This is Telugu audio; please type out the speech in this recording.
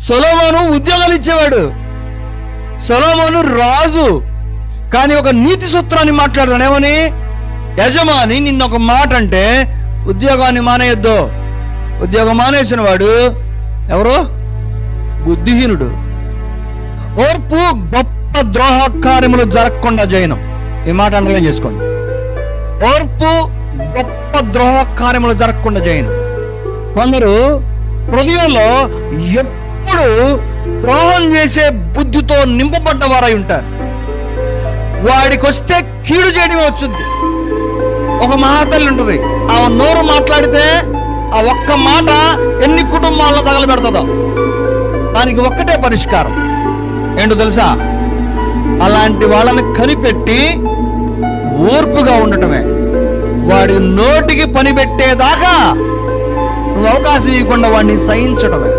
సొలొమోను ఉద్యోగాలు ఇచ్చేవాడు, సొలొమోను రాజు. కానీ ఒక నీతి సూత్రాన్ని మాట్లాడతాడు. ఏమని? యజమాని నిన్న ఒక మాట అంటే ఉద్యోగాన్ని మానేయొద్దు. ఉద్యోగం మానేసిన వాడు ఎవరు? బుద్ధిహీనుడు. ఓర్పు గొప్ప ద్రోహ కార్యములు జరగకుండా చేయను. ఈ మాట అర్థం చేసుకోండి. ఓర్పు గొప్ప ద్రోహ కార్యములు జరగకుండా చేయను. కొందరు హృదయంలో ఎప్పుడు ద్రోహం చేసే బుద్ధితో నింపబడ్డ వారై ఉంటారు. వాడికి వస్తే కీడు చేయడమే వచ్చింది. ఒక మహాతల్లి ఉంటుంది, ఆమె నోరు మాట్లాడితే ఆ ఒక్క మాట ఎన్ని కుటుంబాల్లో తగలబెడుతుందో. దానికి ఒక్కటే పరిష్కారం ఏంటో తెలుసా? అలాంటి వాళ్ళని కనిపెట్టి ఓర్పుగా ఉండటమే. వాడి నోటికి పని పెట్టేదాకా నువ్వు అవకాశం ఇవ్వకుండా వాడిని సహించడమే.